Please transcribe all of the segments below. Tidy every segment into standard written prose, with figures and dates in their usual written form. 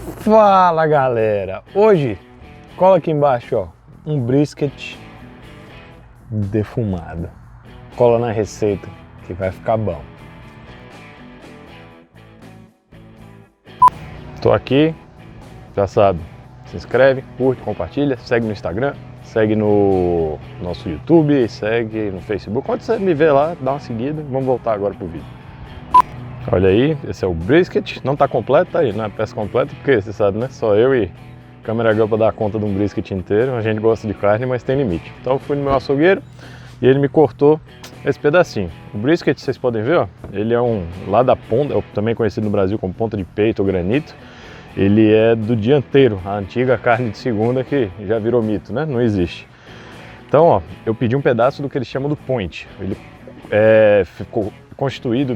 Fala galera, hoje cola aqui embaixo ó, um brisket defumado, cola na receita que vai ficar bom. Tô aqui, já sabe, se inscreve, curte, compartilha, segue no Instagram, segue no nosso YouTube, segue no Facebook. Quando você me ver lá, dá uma seguida. Vamos voltar agora pro vídeo. Olha aí, esse é o brisket, não tá completo, tá aí, não é peça completa, porque você sabe, né? Só eu e câmera girl pra dar conta de um brisket inteiro. A gente gosta de carne, mas tem limite. Então eu fui no meu açougueiro e ele me cortou esse pedacinho. O brisket, vocês podem ver, ó, ele é lá da ponta, também conhecido no Brasil como ponta de peito ou granito. Ele é do dianteiro, a antiga carne de segunda que já virou mito, né? Não existe. Então, ó, eu pedi um pedaço do que eles chamam do point. Ele ficou constituído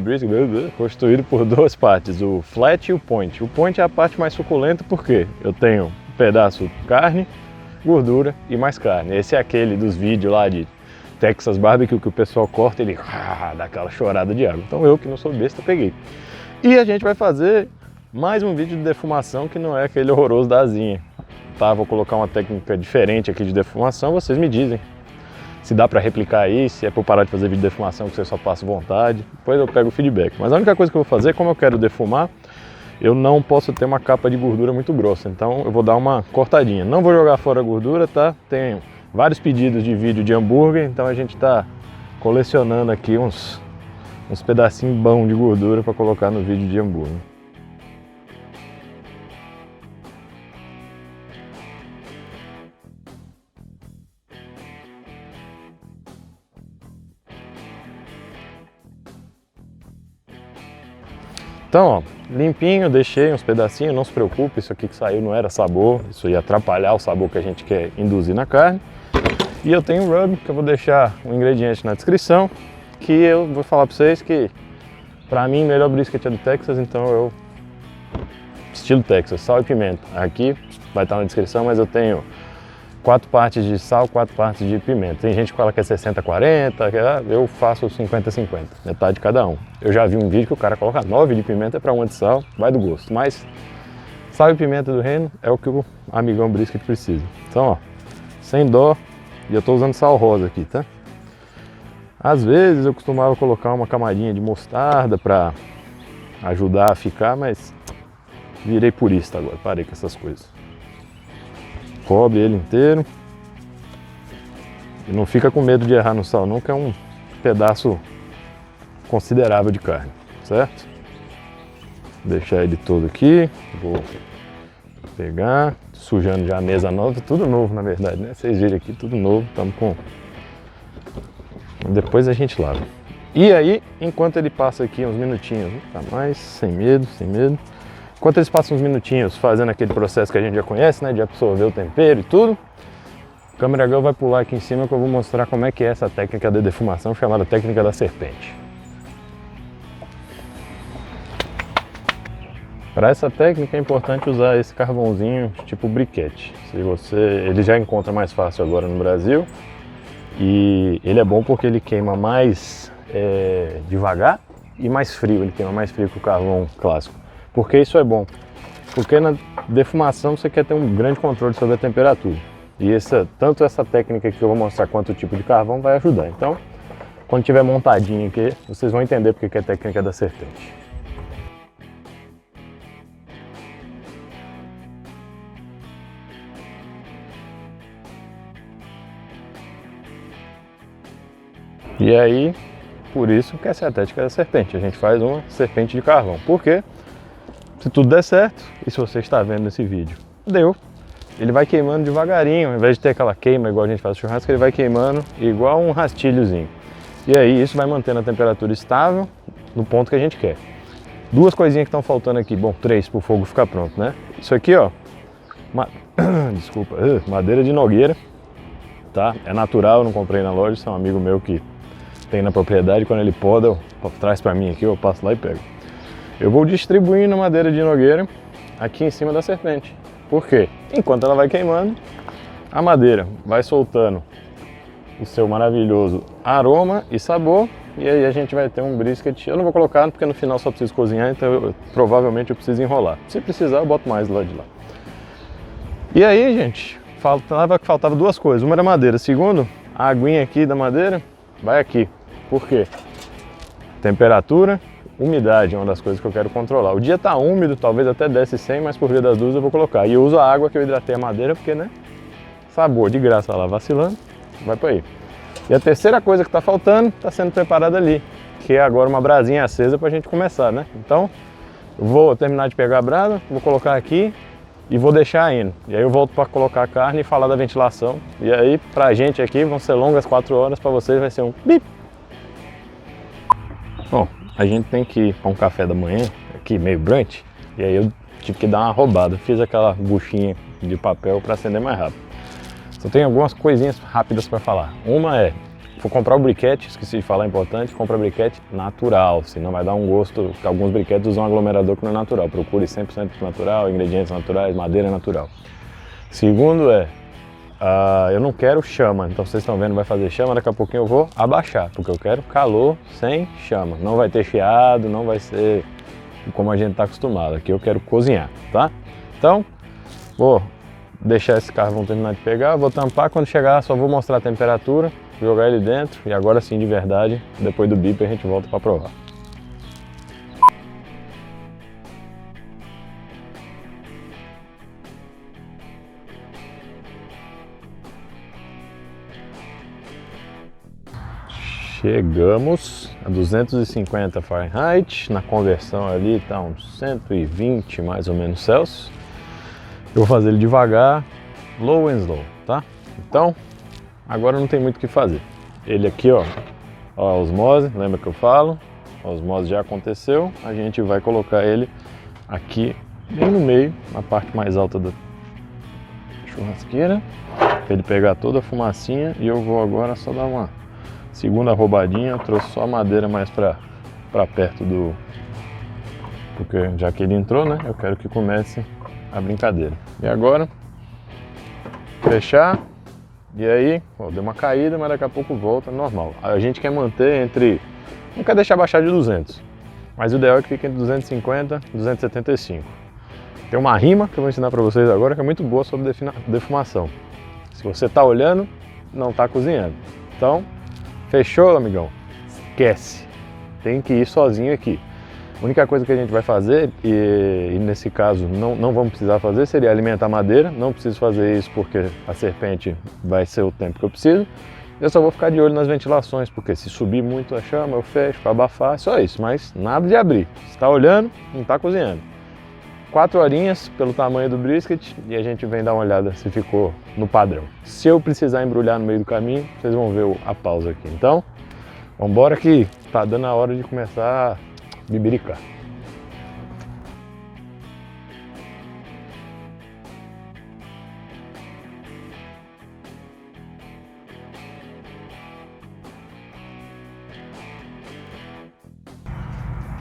por duas partes, o flat e o point. O point é a parte mais suculenta porque eu tenho um pedaço de carne, gordura e mais carne. Esse é aquele dos vídeos lá de Texas Barbecue que o pessoal corta e ele dá aquela chorada de água. Então eu, que não sou besta, peguei. E a gente vai fazer mais um vídeo de defumação que não é aquele horroroso da asinha. Tá, vou colocar uma técnica diferente aqui de defumação, vocês me dizem se dá para replicar aí, se é para parar de fazer vídeo de defumação que você só passa vontade, depois eu pego o feedback. Mas a única coisa que eu vou fazer, como eu quero defumar, eu não posso ter uma capa de gordura muito grossa, então eu vou dar uma cortadinha. Não vou jogar fora a gordura, tá? Tenho vários pedidos de vídeo de hambúrguer, então a gente tá colecionando aqui uns pedacinhos bons de gordura para colocar no vídeo de hambúrguer. Então, ó, limpinho, deixei uns pedacinhos, não se preocupe, isso aqui que saiu não era sabor, isso ia atrapalhar o sabor que a gente quer induzir na carne. E eu tenho rub, que eu vou deixar o ingrediente na descrição, que eu vou falar pra vocês que, pra mim, o melhor brisket é do Texas, então eu... estilo Texas, sal e pimenta. Aqui vai estar na descrição, mas eu tenho 4 partes de sal, 4 partes de pimenta. Tem gente que fala que é 60-40, eu faço 50-50, metade de cada um. Eu já vi um vídeo que o cara coloca 9 de pimenta para 1 de sal, vai do gosto. Mas sal e pimenta do reino é o que o amigão brisket precisa. Então, ó, sem dó, e eu tô usando sal rosa aqui, tá? Às vezes eu costumava colocar uma camadinha de mostarda para ajudar a ficar, mas virei purista agora, parei com essas coisas. Cobre ele inteiro e não fica com medo de errar no sal não, que é um pedaço considerável de carne, certo? Vou deixar ele todo aqui, vou pegar, sujando já a mesa nova, tudo novo na verdade, né? Vocês viram aqui, tudo novo, estamos com... Depois a gente lava. E aí, enquanto ele passa aqui uns minutinhos, tá mais, sem medo, sem medo. Enquanto eles passam uns minutinhos fazendo aquele processo que a gente já conhece, né, de absorver o tempero e tudo, a câmera girl vai pular aqui em cima que eu vou mostrar como é que é essa técnica de defumação chamada técnica da serpente. Para essa técnica é importante usar esse carvãozinho tipo briquete. Ele já encontra mais fácil agora no Brasil e ele é bom porque ele queima mais devagar e mais frio, ele queima mais frio que o carvão clássico. Por que isso é bom? Porque na defumação você quer ter um grande controle sobre a temperatura. E tanto essa técnica que eu vou mostrar quanto o tipo de carvão vai ajudar. Então, quando tiver montadinho aqui, vocês vão entender porque que é a técnica da serpente. E aí, por isso que essa é a técnica da serpente. A gente faz uma serpente de carvão. Por quê? Se tudo der certo, e se você está vendo esse vídeo, deu. Ele vai queimando devagarinho, ao invés de ter aquela queima igual a gente faz no churrasco, ele vai queimando igual um rastilhozinho. E aí isso vai mantendo a temperatura estável no ponto que a gente quer. Duas coisinhas que estão faltando aqui, bom, 3 para o fogo ficar pronto, né? Isso aqui, ó, desculpa, madeira de nogueira, tá? É natural, eu não comprei na loja, isso é um amigo meu que tem na propriedade, quando ele poda, traz para mim aqui, eu passo lá e pego. Eu vou distribuindo a madeira de nogueira aqui em cima da serpente. Por quê? Enquanto ela vai queimando, a madeira vai soltando o seu maravilhoso aroma e sabor e aí a gente vai ter um brisket. Eu não vou colocar porque no final só preciso cozinhar, então provavelmente eu preciso enrolar. Se precisar eu boto mais lá de lá. E aí, gente, faltava duas coisas. Uma era madeira, segundo, a aguinha aqui da madeira vai aqui. Por quê? Temperatura, umidade é uma das coisas que eu quero controlar. O dia tá úmido, talvez até desce 100, mas por via das dúvidas eu vou colocar. E eu uso a água que eu hidratei a madeira porque, né, sabor de graça lá vacilando, vai para aí. E a terceira coisa que tá faltando tá sendo preparada ali, que é agora uma brasinha acesa pra gente começar, né? Então, eu vou terminar de pegar a brasa, vou colocar aqui e vou deixar indo. E aí eu volto para colocar a carne e falar da ventilação. E aí, pra gente aqui, vão ser longas 4 horas, para vocês vai ser um bip. Bom, a gente tem que ir para um café da manhã, aqui meio brunch, e aí eu tive que dar uma roubada. Fiz aquela buchinha de papel para acender mais rápido. Só tem algumas coisinhas rápidas para falar. Uma é, vou comprar o briquete, esqueci de falar, é importante, compra briquete natural, senão vai dar um gosto, que alguns briquetes usam um aglomerador que não é natural. Procure 100% natural, ingredientes naturais, madeira natural. Segundo é, eu não quero chama, então vocês estão vendo, vai fazer chama, daqui a pouquinho eu vou abaixar, porque eu quero calor sem chama. Não vai ter chiado, não vai ser como a gente está acostumado, aqui eu quero cozinhar, tá? Então, vou deixar esse carvão terminar de pegar, vou tampar, quando chegar só vou mostrar a temperatura, jogar ele dentro e agora sim de verdade, depois do bip a gente volta para provar. Chegamos a 250 Fahrenheit, na conversão ali está uns 120 mais ou menos Celsius. Eu vou fazer ele devagar, low and slow, tá? Então, agora não tem muito o que fazer. Ele aqui, ó, a osmose, lembra que eu falo? A osmose já aconteceu, a gente vai colocar ele aqui bem no meio, na parte mais alta da churrasqueira, para ele pegar toda a fumacinha, e eu vou agora só dar uma segunda roubadinha. Eu trouxe só a madeira mais para perto do... porque já que ele entrou, né, eu quero que comece a brincadeira. E agora, fechar, e aí, ó, deu uma caída, mas daqui a pouco volta normal. A gente quer manter entre, não quer deixar baixar de 200, mas o ideal é que fique entre 250 e 275. Tem uma rima que eu vou ensinar para vocês agora que é muito boa sobre defumação. Se você tá olhando, não tá cozinhando. Então, fechou, amigão? Esquece, tem que ir sozinho aqui. A única coisa que a gente vai fazer, e nesse caso não vamos precisar fazer, seria alimentar a madeira. Não preciso fazer isso porque a serpente vai ser o tempo que eu preciso. Eu só vou ficar de olho nas ventilações, porque se subir muito a chama, eu fecho para abafar, só isso. Mas nada de abrir. Se está olhando, não está cozinhando. 4 horinhas pelo tamanho do brisket e a gente vem dar uma olhada se ficou no padrão. Se eu precisar embrulhar no meio do caminho, vocês vão ver a pausa aqui. Então, vamos embora que tá dando a hora de começar a bibiricar.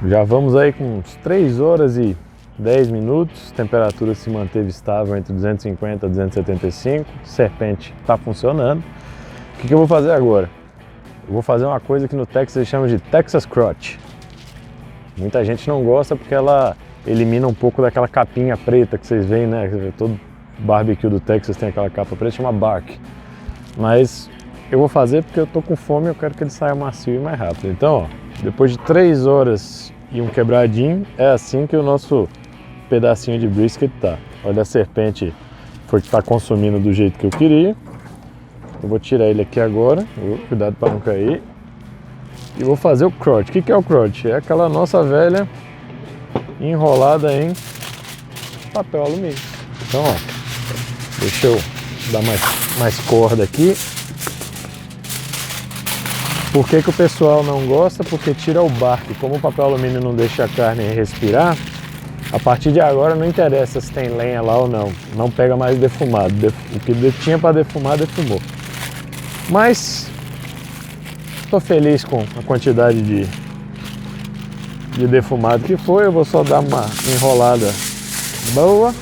Já vamos aí com uns 3 horas e 10 minutos, a temperatura se manteve estável entre 250 e 275, serpente está funcionando. O que eu vou fazer agora? Eu vou fazer uma coisa que no Texas eles chamam de Texas Crotch. Muita gente não gosta porque ela elimina um pouco daquela capinha preta que vocês veem, né? Todo barbecue do Texas tem aquela capa preta, chama bark. Mas eu vou fazer porque eu tô com fome e eu quero que ele saia macio e mais rápido. Então, ó, depois de 3 horas e um quebradinho, é assim que o nosso pedacinho de brisket tá. Olha, a serpente foi que tá consumindo do jeito que eu queria. Eu vou tirar ele aqui agora, cuidado para não cair. E vou fazer o crotch. O que é o crotch? É aquela nossa velha enrolada em papel alumínio. Então, ó, deixa eu dar mais corda aqui. Por que o pessoal não gosta? Porque tira o barco. Como o papel alumínio não deixa a carne respirar, a partir de agora não interessa se tem lenha lá ou não. Não pega mais defumado. O que tinha para defumar, defumou. Mas estou feliz com a quantidade de defumado que foi. Eu vou só dar uma enrolada boa.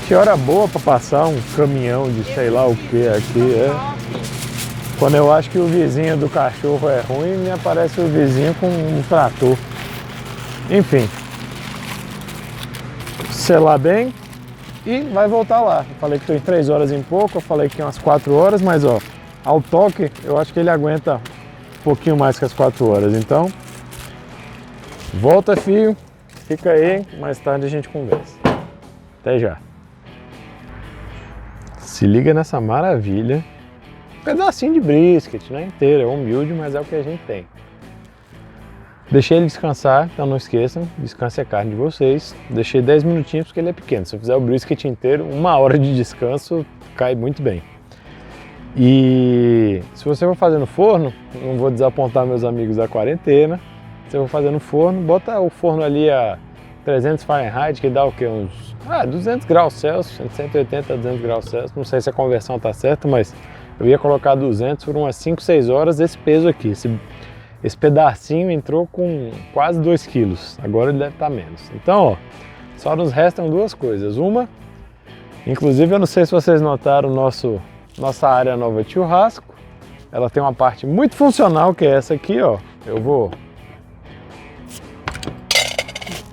Que hora boa para passar um caminhão de sei lá o que aqui. Quando eu acho que o vizinho do cachorro é ruim, me aparece o vizinho com um trator. Enfim. Selar bem e vai voltar lá. Eu falei que estou em 3 horas em pouco, eu falei que umas 4 horas, mas ó, ao toque eu acho que ele aguenta um pouquinho mais que as 4 horas. Então, volta fio, fica aí, mais tarde a gente conversa. Até já. Se liga nessa maravilha. Um pedacinho de brisket, não é inteiro, é humilde, mas é o que a gente tem. Deixei ele descansar, então não esqueçam, descanse a carne de vocês. Deixei 10 minutinhos porque ele é pequeno. Se eu fizer o brisket inteiro, 1 hora de descanso cai muito bem. E se você for fazer no forno, não vou desapontar meus amigos da quarentena. Se eu for fazer no forno, bota o forno ali a 300 Fahrenheit, que dá o quê? Uns 200 graus Celsius, 180 a 200 graus Celsius. Não sei se a conversão tá certa, mas eu ia colocar 200 por umas 5, 6 horas esse peso aqui. Esse pedacinho entrou com quase 2 quilos, agora ele deve estar menos. Então, ó, só nos restam 2 coisas. Uma, inclusive eu não sei se vocês notaram, nossa área nova de churrasco, ela tem uma parte muito funcional que é essa aqui, ó. Eu vou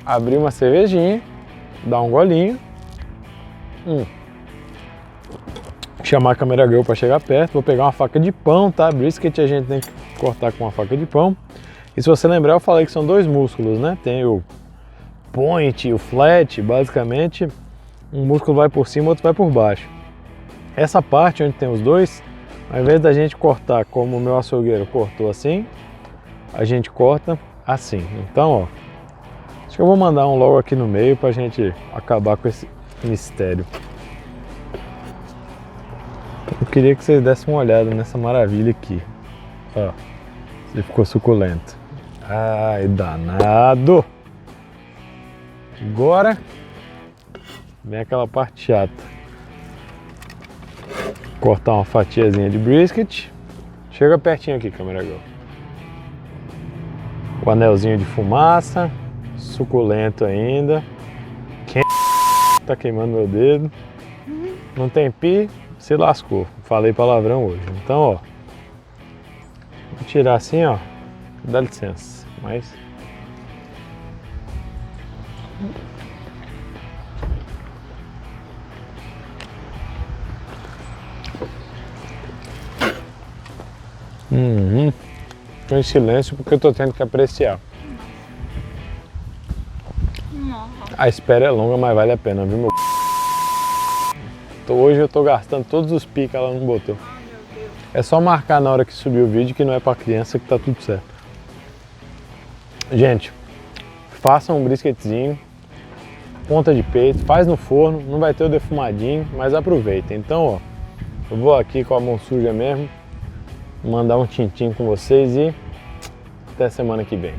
abrir uma cervejinha, dar um golinho, chamar a câmera girl para chegar perto, vou pegar uma faca de pão, tá? Brisket a gente tem que cortar com uma faca de pão. E se você lembrar, eu falei que são 2 músculos, né? Tem o point e o flat, basicamente um músculo vai por cima, outro vai por baixo. Essa parte onde tem os dois, ao invés da gente cortar como o meu açougueiro cortou assim, a gente corta assim. Então, ó, acho que eu vou mandar um logo aqui no meio pra gente acabar com esse mistério. Eu queria que vocês dessem uma olhada nessa maravilha aqui. Ó, ele ficou suculento. Ai, danado! Agora vem aquela parte chata. Cortar uma fatiazinha de brisket. Chega pertinho aqui, câmera girl. O anelzinho de fumaça. Suculento ainda. Tá queimando meu dedo. Não tem pi. Se lascou, falei palavrão hoje. Então, ó, vou tirar assim, ó, dá licença, mas tô em silêncio porque eu tô tendo que apreciar. A espera é longa, mas vale a pena, viu, meu? Hoje eu tô gastando todos os pi que ela não botou. É só marcar na hora que subir o vídeo que não é pra criança que tá tudo certo. Gente, façam um brisketzinho, ponta de peito, faz no forno, não vai ter o defumadinho, mas aproveita. Então, ó, eu vou aqui com a mão suja mesmo, mandar um tintim com vocês e até semana que vem.